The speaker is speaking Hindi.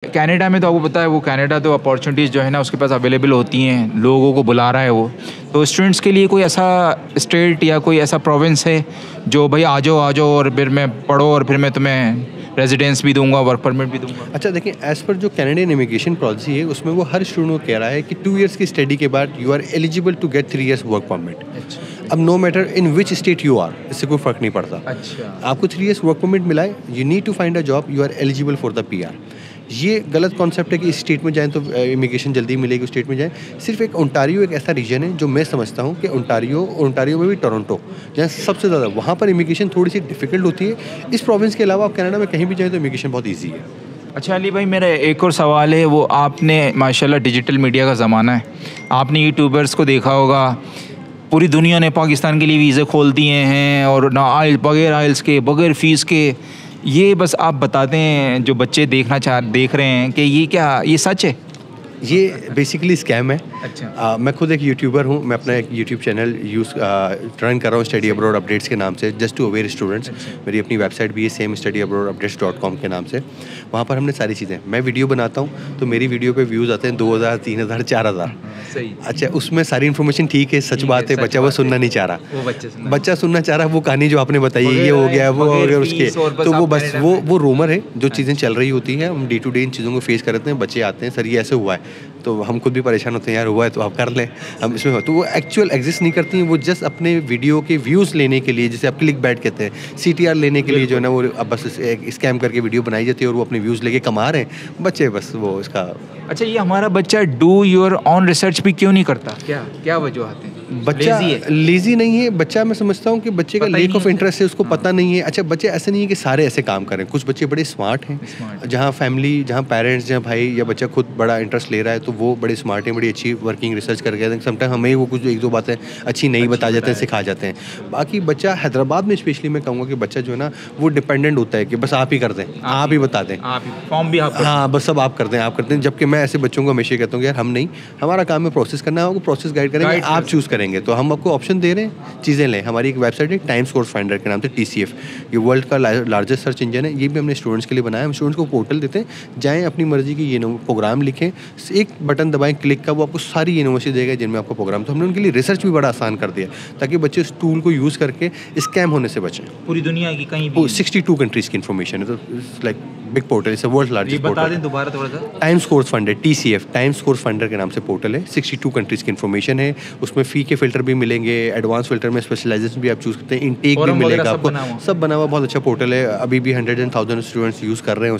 कनाडा में तो आपको पता है, वो कनाडा तो अपॉर्चुनिटीज़ जो है ना उसके पास अवेलेबल होती हैं, लोगों को बुला रहा है वो। तो स्टूडेंट्स के लिए कोई ऐसा स्टेट या कोई ऐसा प्रोविंस है जो भाई आ जाओ और फिर मैं पढ़ो और फिर मैं तुम्हें रेजिडेंस भी दूंगा, वर्क परमिट भी दूंगा? अच्छा देखिए, एज़ पर जो कैनेडियन इमिग्रेशन पॉलिसी है उसमें वो हर स्टूडेंट को कह रहा है कि 2 इयर्स की स्टडी के बाद you are eligible to get 3 years work permit. अब no matter in which state you are, इससे कोई फ़र्क नहीं पड़ता। अच्छा, आपको 3 इयर्स वर्क परमिट मिला है, you need to find a job, you are eligible for the PR. ये गलत कॉन्सेप्ट है कि इस स्टेट में जाएँ तो इमिग्रेशन जल्दी मिलेगी, उस स्टेट में जाएँ। सिर्फ एक ओंटारियो एक ऐसा रीजन है जो मैं समझता हूँ कि ओंटारियो में भी टोरंटो जहाँ सबसे ज़्यादा, वहाँ पर इमिग्रेशन थोड़ी सी डिफिकल्ट होती है। इस प्रोविंस के अलावा आप कनाडा में कहीं भी जाएँ तो इमिग्रेशन बहुत ईजी है। अच्छा अली भाई, मेरा एक और सवाल है। वो आपने माशाल्लाह डिजिटल मीडिया का ज़माना है, आपने यूट्यूबर्स को देखा होगा, पूरी दुनिया ने पाकिस्तान के लिए वीज़े खोल दिए हैं और ना बगैर आइल्स के, बगैर फ़ीस के। ये बस आप बताते हैं जो बच्चे देख रहे हैं कि ये सच है? ये बेसिकली स्कैम है। अच्छा। मैं खुद एक यूट्यूबर हूँ। मैं अपना एक यूट्यूब चैनल रन कर रहा हूँ स्टडी अब्रॉड अपडेट्स के नाम से, जस्ट टू अवेयर स्टूडेंट्स। मेरी अपनी वेबसाइट भी है सेम, studyabroadupdates.com के नाम से। वहाँ पर हमने सारी चीज़ें, मैं वीडियो बनाता हूँ तो मेरी वीडियो पे व्यूज़ आते हैं 2000, 3000, 4000। सही। अच्छा, उसमें सारी इन्फॉर्मेशन ठीक है, सच बात है, बच्चा वो सुनना नहीं चाह रहा। बच्चा सुनना चाह रहा है वो कहानी जो आपने बताई, ये हो गया वो हो गया उसके, तो वो बस वो रूमर है। जो चीज़ें चल रही होती हैं, हम डे टू डे इन चीज़ों को फेस करते हैं। बच्चे आते हैं, सर ये ऐसे हुआ है, तो हम खुद भी परेशान होते हैं, यार हुआ है तो आप कर लें, हम इसमें। तो वो एक्चुअल एग्जिस्ट नहीं करती हैं, वो जस्ट अपने वीडियो के व्यूज़ लेने के लिए, जिसे आप क्लिक बैट कहते हैं, CTR लेने के लिए जो है ना, वो अब बस एक स्कैम करके वीडियो बनाई जाती है और वो अपने व्यूज़ लेके कमा रहे हैं बच्चे, बस वो इसका। अच्छा, ये हमारा बच्चा डू योर ऑन रिसर्च भी क्यों नहीं करता? क्या वजूहत है? बच्चा लेजी नहीं है। बच्चा, मैं समझता हूँ कि बच्चे का लेक ऑफ इंटरेस्ट है, उसको पता नहीं है। अच्छा, बच्चे ऐसे नहीं है कि सारे ऐसे काम करें, कुछ बच्चे बड़े स्मार्ट हैं, जहाँ फैमिली, जहाँ पेरेंट्स, जहाँ भाई या बच्चा खुद बड़ा इंटरेस्ट ले रहा है तो वो बड़े स्मार्ट हैं, बड़ी अच्छी वर्किंग रिसर्च करके समटाइम हमें वो कुछ 1-2 बातें अच्छी नहीं बता जाते हैं, सिखा जाते हैं। बाकी बच्चा हैदराबाद में स्पेशली मैं कहूँगा कि बच्चा जो है ना वो डिपेंडेंट होता है कि बस आप ही कर दें, आप ही बता दें, फॉर्म भी आप, हाँ बस सब आप करते हैं। जबकि मैं ऐसे बच्चों को हमेशा कहता हूँ कि यार हम नहीं, हमारा काम है प्रोसेस करना है, आपको प्रोसेस गाइड करेंगे, आप चूज़ करेंगे। तो हम आपको ऑप्शन दे रहे हैं, चीज़ें लें। हमारी एक वेबसाइट है टाइम्स कोर्स फाइंडर के नाम से, TCF, ये वर्ल्ड का लार्जेस्ट सर्च इंजन है। ये भी हमने स्टूडेंट्स के लिए बनाया है। हम स्टूडेंट्स को पोर्टल देते हैं, जाएँ अपनी मर्जी की ये प्रोग्राम लिखें, एक बटन दबाएं क्लिक का, वो आपको सारी यूनिवर्सिटी देगा जिनमें आपको प्रोग्राम। तो हमने उनके लिए रिसर्च भी बड़ा आसान कर दिया ताकि बच्चे इस टूल को यूज़ करके स्कैम होने से बचें। पूरी दुनिया की कहीं भी 62 कंट्रीज़ की इन्फॉर्मेशन है, तो like big portal, it's world largest portal. बता दें दोबारा थोड़ा सा। Times course funder, TCF, times course funder के नाम से पोर्टल है। 62 कंट्रीज़ की इन्फॉर्मेशन है। उसमें फ़ी के फिल्टर भी मिलेंगे, एडवांस फिल्टर में स्पेशलाइजेशन भी आप चूज़ करते हैं, इनटेक भी मिलेगा आपको, सब बना हुआ। बहुत अच्छा पोर्टल है। अभी भी 100 and 1000 स्टूडेंट्स यूज़ कर रहे हैं।